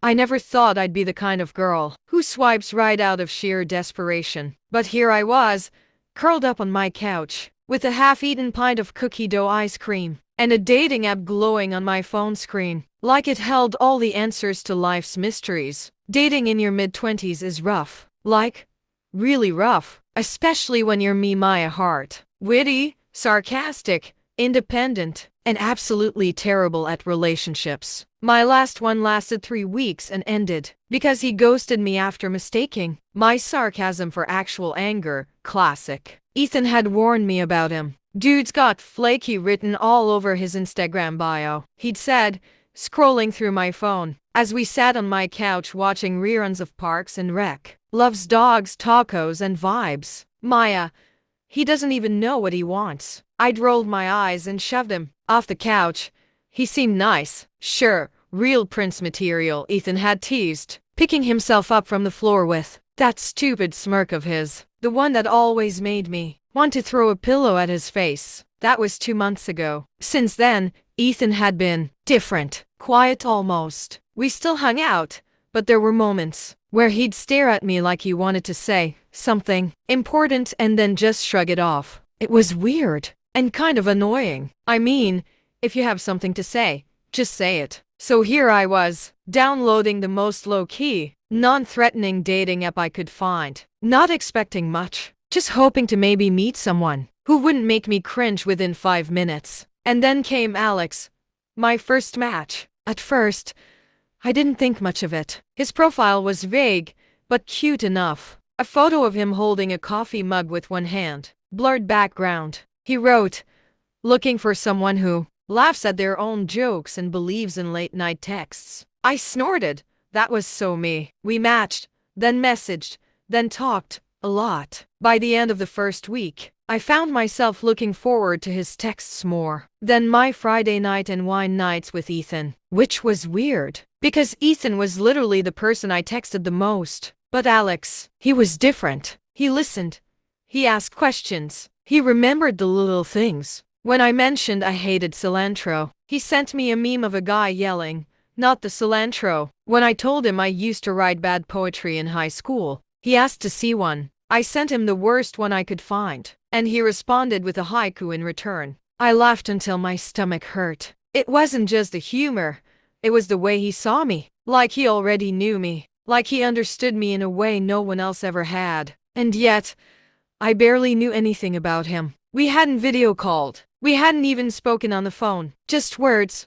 I never thought I'd be the kind of girl who swipes right out of sheer desperation. But here I was, curled up on my couch, with a half-eaten pint of cookie dough ice cream, and a dating app glowing on my phone screen, like it held all the answers to life's mysteries. Dating in your mid-20s is rough. Like, really rough. Especially when you're Maya Hart. Witty, sarcastic, independent, and absolutely terrible at relationships. My last one lasted 3 weeks and ended because he ghosted me after mistaking my sarcasm for actual anger. Classic. Ethan had warned me about him. Dude's got flaky written all over his Instagram bio. He'd said, scrolling through my phone, as we sat on my couch watching reruns of Parks and Rec. Loves dogs, tacos, and vibes. Maya, he doesn't even know what he wants. I'd rolled my eyes and shoved him off the couch. He seemed nice. Sure, real prince material, Ethan had teased, picking himself up from the floor with that stupid smirk of his, the one that always made me want to throw a pillow at his face. That was 2 months ago. Since then, Ethan had been different, quiet almost. We still hung out, but there were moments where he'd stare at me like he wanted to say something important and then just shrug it off. It was weird and kind of annoying. I mean, if you have something to say, just say it. So here I was, downloading the most low-key, non-threatening dating app I could find, not expecting much, just hoping to maybe meet someone who wouldn't make me cringe within 5 minutes. And then came Alex, my first match. At first, I didn't think much of it. His profile was vague, but cute enough. A photo of him holding a coffee mug with one hand, blurred background. He wrote, looking for someone who laughs at their own jokes and believes in late-night texts. I snorted. That was so me. We matched, then messaged, then talked a lot. By the end of the first week, I found myself looking forward to his texts more than my Friday night and wine nights with Ethan, which was weird, because Ethan was literally the person I texted the most. But Alex, he was different. He listened. He asked questions. He remembered the little things. When I mentioned I hated cilantro, he sent me a meme of a guy yelling, "Not the cilantro." When I told him I used to write bad poetry in high school, he asked to see one. I sent him the worst one I could find, and he responded with a haiku in return. I laughed until my stomach hurt. It wasn't just the humor, it was the way he saw me, like he already knew me, like he understood me in a way no one else ever had. And yet, I barely knew anything about him. We hadn't video called. We hadn't even spoken on the phone. Just words.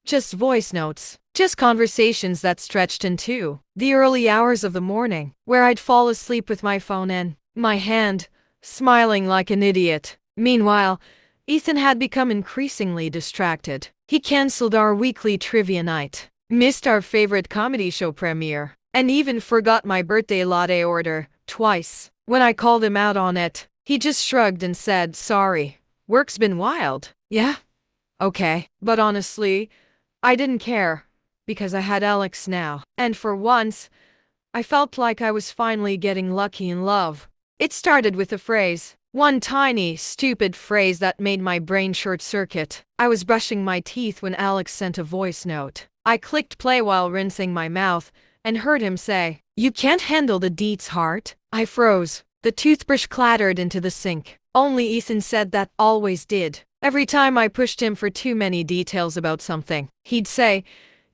Just voice notes. Just conversations that stretched into the early hours of the morning, where I'd fall asleep with my phone in my hand, smiling like an idiot. Meanwhile, Ethan had become increasingly distracted. He canceled our weekly trivia night, missed our favorite comedy show premiere, and even forgot my birthday latte order twice. When I called him out on it, he just shrugged and said, "Sorry, work's been wild." Yeah? Okay. But honestly, I didn't care, because I had Alex now. And for once, I felt like I was finally getting lucky in love. It started with a phrase. One tiny, stupid phrase that made my brain short-circuit. I was brushing my teeth when Alex sent a voice note. I clicked play while rinsing my mouth and heard him say, "You can't handle the deets, Heart." I froze. The toothbrush clattered into the sink. Only Ethan said that always did. Every time I pushed him for too many details about something, he'd say,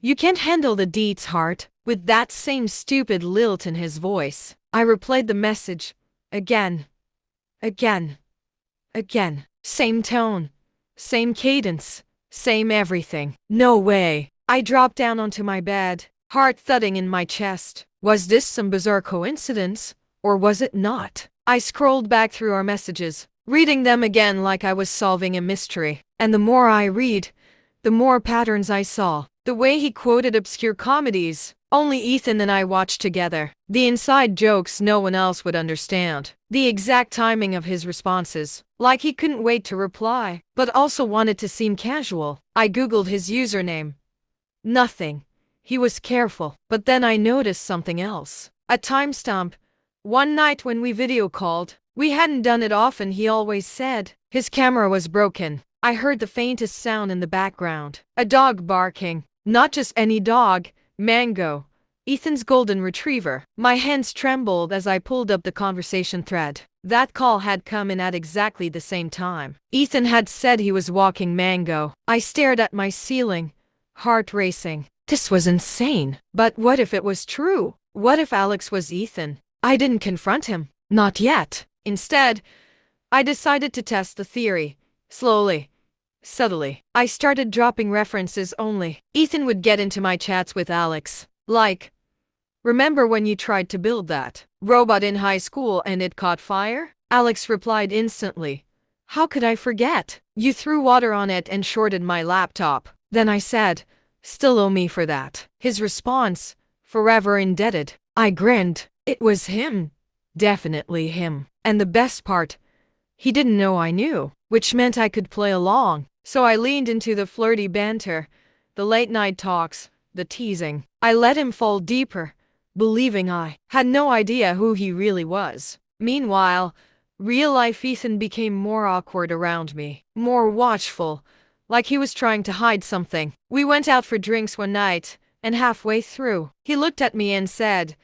"You can't handle the deets, Heart," with that same stupid lilt in his voice. I replayed the message. Again. Again. Again. Same tone. Same cadence. Same everything. No way. I dropped down onto my bed, heart thudding in my chest. Was this some bizarre coincidence? Or was it not? I scrolled back through our messages, reading them again like I was solving a mystery. And the more I read, the more patterns I saw. The way he quoted obscure comedies only Ethan and I watched together. The inside jokes no one else would understand. The exact timing of his responses, like he couldn't wait to reply, but also wanted to seem casual. I googled his username. Nothing. He was careful. But then I noticed something else. A timestamp. One night when we video called, we hadn't done it often, he always said. His camera was broken. I heard the faintest sound in the background. A dog barking. Not just any dog. Mango. Ethan's golden retriever. My hands trembled as I pulled up the conversation thread. That call had come in at exactly the same time. Ethan had said he was walking Mango. I stared at my ceiling, heart racing. This was insane. But what if it was true? What if Alex was Ethan? I didn't confront him. Not yet. Instead, I decided to test the theory. Slowly. Subtly. I started dropping references only. Ethan would get into my chats with Alex. Like, remember when you tried to build that robot in high school and it caught fire? Alex replied instantly. How could I forget? You threw water on it and shorted my laptop. Then I said, still owe me for that. His response, forever indebted. I grinned. It was him. Definitely him. And the best part, he didn't know I knew, which meant I could play along. So I leaned into the flirty banter, the late night talks, the teasing. I let him fall deeper, believing I had no idea who he really was. Meanwhile, real-life Ethan became more awkward around me, more watchful, like he was trying to hide something. We went out for drinks one night, and halfway through, he looked at me and said,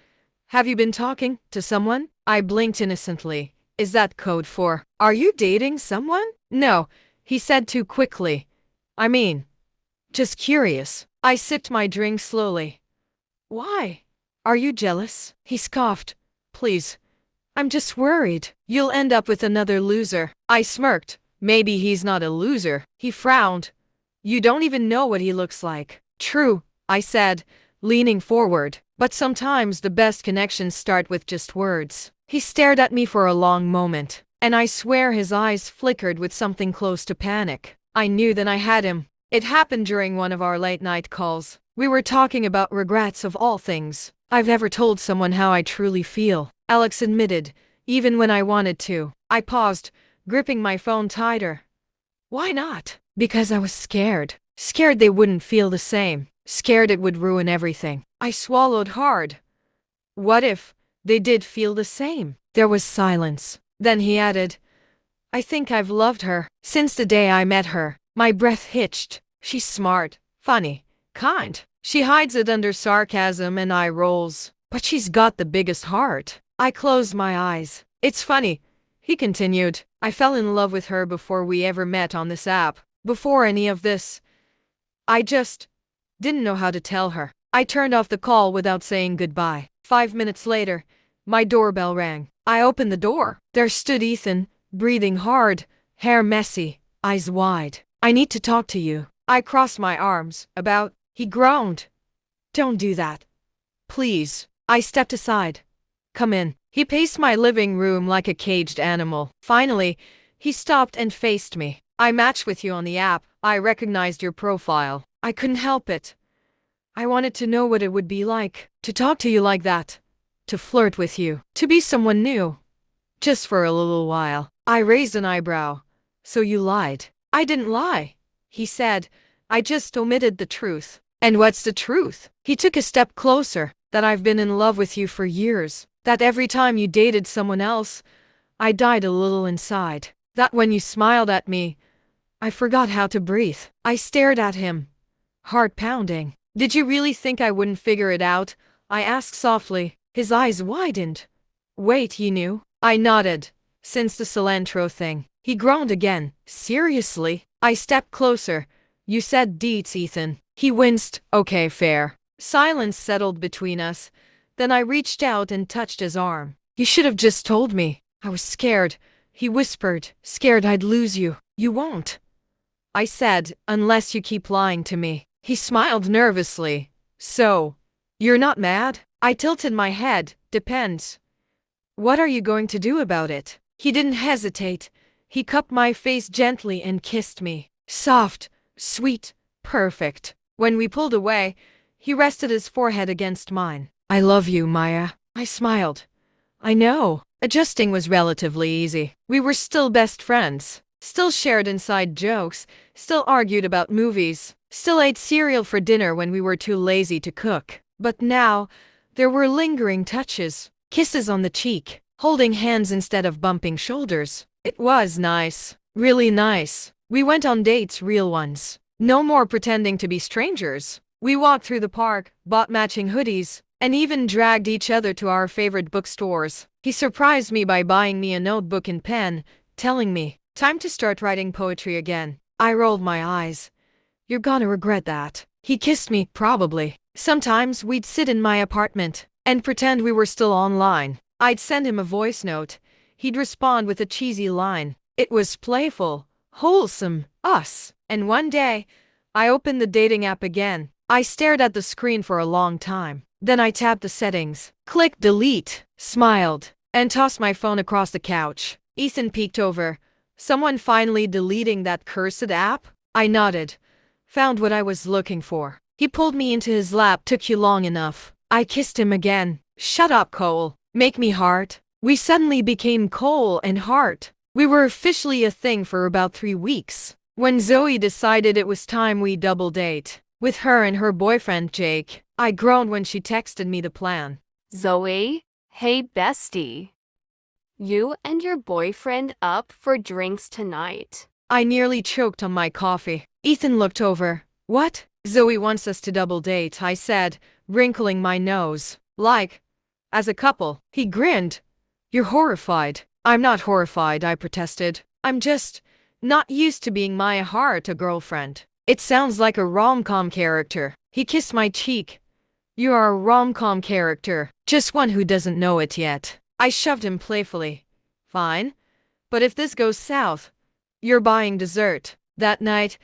have you been talking to someone? I blinked innocently. Is that code for, are you dating someone? No, he said too quickly. I mean, just curious. I sipped my drink slowly. Why? Are you jealous? He scoffed. Please. I'm just worried. You'll end up with another loser. I smirked. Maybe he's not a loser. He frowned. You don't even know what he looks like. True, I said, leaning forward. But sometimes the best connections start with just words. He stared at me for a long moment, and I swear his eyes flickered with something close to panic. I knew then I had him. It happened during one of our late-night calls. We were talking about regrets of all things. I've never told someone how I truly feel, Alex admitted, even when I wanted to. I paused, gripping my phone tighter. Why not? Because I was scared. Scared they wouldn't feel the same. Scared it would ruin everything. I swallowed hard. What if they did feel the same? There was silence. Then he added, I think I've loved her since the day I met her. My breath hitched. She's smart, funny, kind. She hides it under sarcasm and eye rolls. But she's got the biggest heart. I closed my eyes. It's funny, he continued. I fell in love with her before we ever met on this app. Before any of this. I just didn't know how to tell her. I turned off the call without saying goodbye. 5 minutes later, my doorbell rang. I opened the door. There stood Ethan, breathing hard, hair messy, eyes wide. I need to talk to you. I crossed my arms. About, he groaned. Don't do that. Please. I stepped aside. Come in. He paced my living room like a caged animal. Finally, he stopped and faced me. I matched with you on the app. I recognized your profile. I couldn't help it. I wanted to know what it would be like to talk to you like that, to flirt with you, to be someone new. Just for a little while. I raised an eyebrow. So you lied. I didn't lie, he said. I just omitted the truth. And what's the truth? He took a step closer. That I've been in love with you for years. That every time you dated someone else, I died a little inside. That when you smiled at me, I forgot how to breathe. I stared at him, heart pounding. Did you really think I wouldn't figure it out? I asked softly. His eyes widened. Wait, you knew? I nodded. Since the cilantro thing. He groaned again. Seriously? I stepped closer. You said deets, Ethan. He winced. Okay, fair. Silence settled between us. Then I reached out and touched his arm. You should have just told me. I was scared. He whispered. Scared I'd lose you. You won't. I said, unless you keep lying to me. He smiled nervously. So, you're not mad? I tilted my head. Depends. What are you going to do about it? He didn't hesitate. He cupped my face gently and kissed me. Soft, sweet, perfect. When we pulled away, he rested his forehead against mine. I love you, Maya. I smiled. I know. Adjusting was relatively easy. We were still best friends. Still shared inside jokes. Still argued about movies. Still ate cereal for dinner when we were too lazy to cook. But now, there were lingering touches. Kisses on the cheek. Holding hands instead of bumping shoulders. It was nice. Really nice. We went on dates, real ones. No more pretending to be strangers. We walked through the park, bought matching hoodies, and even dragged each other to our favorite bookstores. He surprised me by buying me a notebook and pen, telling me, "Time to start writing poetry again." I rolled my eyes. "You're gonna regret that." He kissed me, probably. Sometimes we'd sit in my apartment and pretend we were still online. I'd send him a voice note. He'd respond with a cheesy line. It was playful, wholesome, us. And one day, I opened the dating app again. I stared at the screen for a long time. Then I tapped the settings, clicked delete, smiled, and tossed my phone across the couch. Ethan peeked over. "Someone finally deleting that cursed app?" I nodded. "Found what I was looking for." He pulled me into his lap. "Took you long enough." I kissed him again. "Shut up, Cole. Make me heart." We suddenly became Cole and Heart. We were officially a thing for about 3 weeks. When Zoe decided it was time we double date with her and her boyfriend Jake, I groaned when she texted me the plan. Zoe, hey bestie. You and your boyfriend up for drinks tonight? I nearly choked on my coffee. Ethan looked over. "What?" "Zoe wants us to double date," I said, wrinkling my nose. "Like, as a couple." He grinned. "You're horrified." "I'm not horrified," I protested. "I'm just not used to being my heart a girlfriend. It sounds like a rom-com character." He kissed my cheek. "You are a rom-com character, just one who doesn't know it yet." I shoved him playfully. "Fine, but if this goes south, you're buying dessert." That night,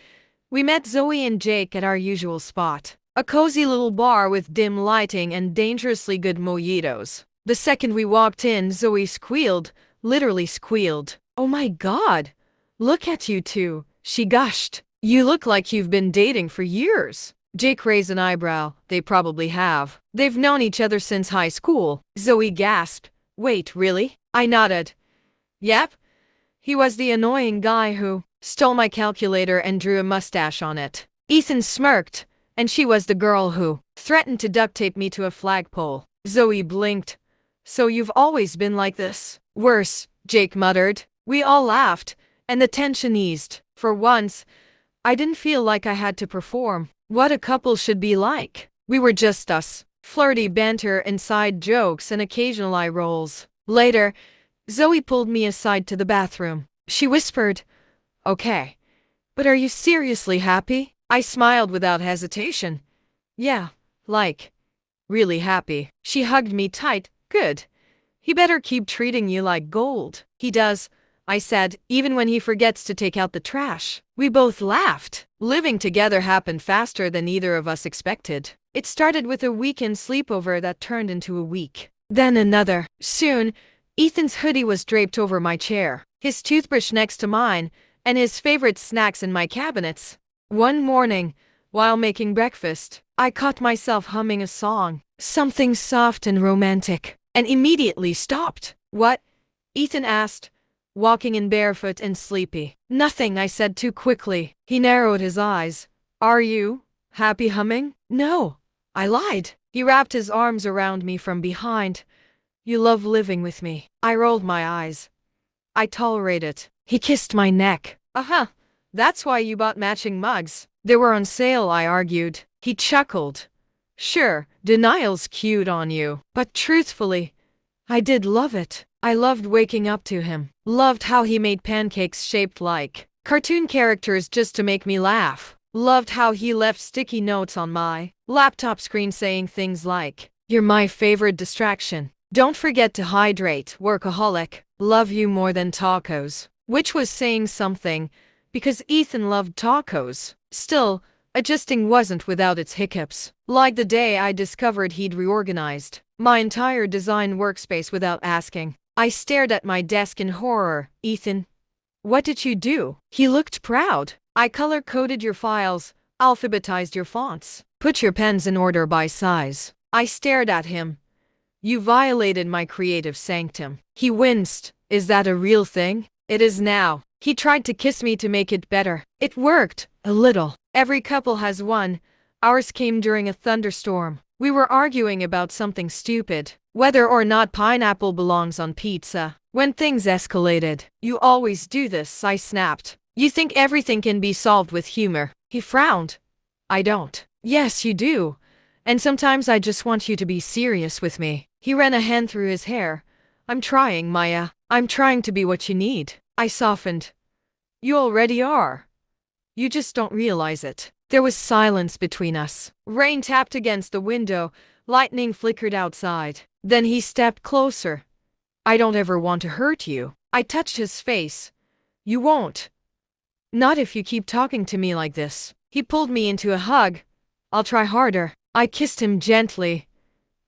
we met Zoe and Jake at our usual spot, a cozy little bar with dim lighting and dangerously good mojitos. The second we walked in, Zoe squealed, literally squealed. "Oh my God, look at you two," she gushed. "You look like you've been dating for years." Jake raised an eyebrow. "They probably have. They've known each other since high school." Zoe gasped. "Wait, really?" I nodded. "Yep. He was the annoying guy who stole my calculator and drew a mustache on it." Ethan smirked. "And she was the girl who threatened to duct tape me to a flagpole." Zoe blinked. "So you've always been like this?" "Worse," Jake muttered. We all laughed, and the tension eased. For once, I didn't feel like I had to perform what a couple should be like. We were just us. Flirty banter, inside jokes, and occasional eye rolls. Later, Zoe pulled me aside to the bathroom. She whispered, "Okay, but are you seriously happy?" I smiled without hesitation. "Yeah, like, really happy." She hugged me tight. "Good. He better keep treating you like gold." "He does," I said, "even when he forgets to take out the trash." We both laughed. Living together happened faster than either of us expected. It started with a weekend sleepover that turned into a week. Then another. Soon, Ethan's hoodie was draped over my chair, his toothbrush next to mine, and his favorite snacks in my cabinets. One morning, while making breakfast, I caught myself humming a song, something soft and romantic, and immediately stopped. "What?" Ethan asked, walking in barefoot and sleepy. "Nothing," I said too quickly. He narrowed his eyes. "Are you happy humming?" "No," I lied. He wrapped his arms around me from behind. "You love living with me." I rolled my eyes. "I tolerate it." He kissed my neck. "Uh-huh. That's why you bought matching mugs." "They were on sale," I argued. He chuckled. "Sure, denial's cute on you. But truthfully, I did love it." I loved waking up to him. Loved how he made pancakes shaped like cartoon characters just to make me laugh. Loved how he left sticky notes on my laptop screen saying things like, "You're my favorite distraction. Don't forget to hydrate, workaholic. Love you more than tacos." Which was saying something, because Ethan loved tacos. Still, adjusting wasn't without its hiccups. Like the day I discovered he'd reorganized my entire design workspace without asking. I stared at my desk in horror. "Ethan, what did you do?" He looked proud. "I color-coded your files, alphabetized your fonts, put your pens in order by size." I stared at him. "You violated my creative sanctum." He winced. "Is that a real thing?" "It is now." He tried to kiss me to make it better. It worked, a little. Every couple has one. Ours came during a thunderstorm. We were arguing about something stupid, whether or not pineapple belongs on pizza. When things escalated, "You always do this," I snapped. "You think everything can be solved with humor." He frowned. "I don't." "Yes, you do. And sometimes I just want you to be serious with me. He ran a hand through his hair. I'm trying, Maya. I'm trying to be what you need. I softened. You already are. You just don't realize it. There was silence between us. Rain tapped against the window. Lightning flickered outside. Then he stepped closer. I don't ever want to hurt you. I touched his face. You won't. Not if you keep talking to me like this. He pulled me into a hug. I'll try harder. I kissed him gently.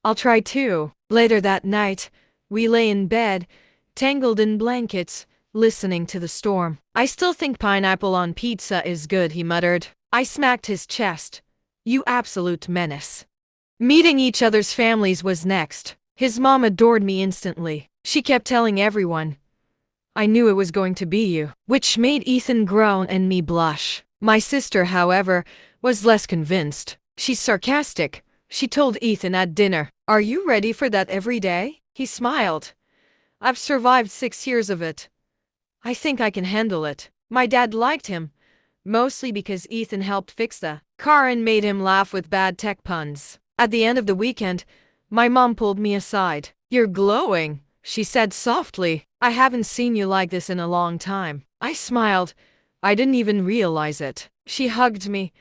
I'll try too. Later that night, we lay in bed, tangled in blankets, listening to the storm. I still think pineapple on pizza is good, he muttered. I smacked his chest. You absolute menace. Meeting each other's families was next. His mom adored me instantly. She kept telling everyone. I knew it was going to be you, which made Ethan groan and me blush. My sister, however, was less convinced. She's sarcastic. She told Ethan at dinner, "Are you ready for that every day?" He smiled. I've survived 6 years of it. I think I can handle it. My dad liked him, mostly because Ethan helped fix the car and made him laugh with bad tech puns. At the end of the weekend, my mom pulled me aside. You're glowing, she said softly. I haven't seen you like this in a long time. I smiled. I didn't even realize it. She hugged me.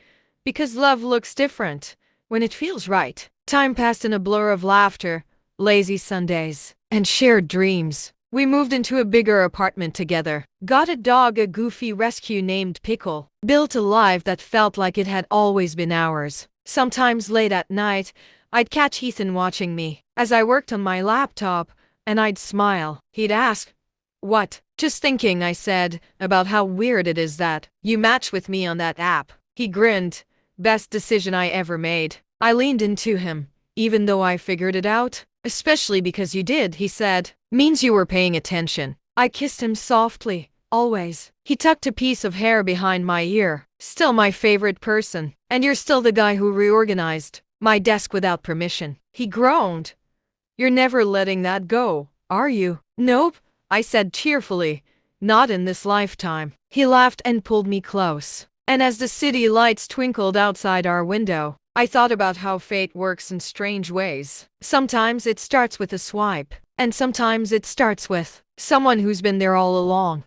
Because love looks different when it feels right. Time passed in a blur of laughter, lazy Sundays, and shared dreams. We moved into a bigger apartment together, got a dog, a goofy rescue named Pickle, built a life that felt like it had always been ours. Sometimes late at night, I'd catch Ethan watching me as I worked on my laptop, and I'd smile. He'd ask, "What?" "Just thinking," I said, "about how weird it is that you match with me on that app." He grinned. Best decision I ever made. I leaned into him. Even though I figured it out, especially because you did, he said, means you were paying attention. I kissed him softly, always. He tucked a piece of hair behind my ear. Still my favorite person. And you're still the guy who reorganized my desk without permission. He groaned. You're never letting that go, are you? Nope, I said cheerfully. Not in this lifetime. He laughed and pulled me close. And as the city lights twinkled outside our window, I thought about how fate works in strange ways. Sometimes it starts with a swipe, and sometimes it starts with someone who's been there all along.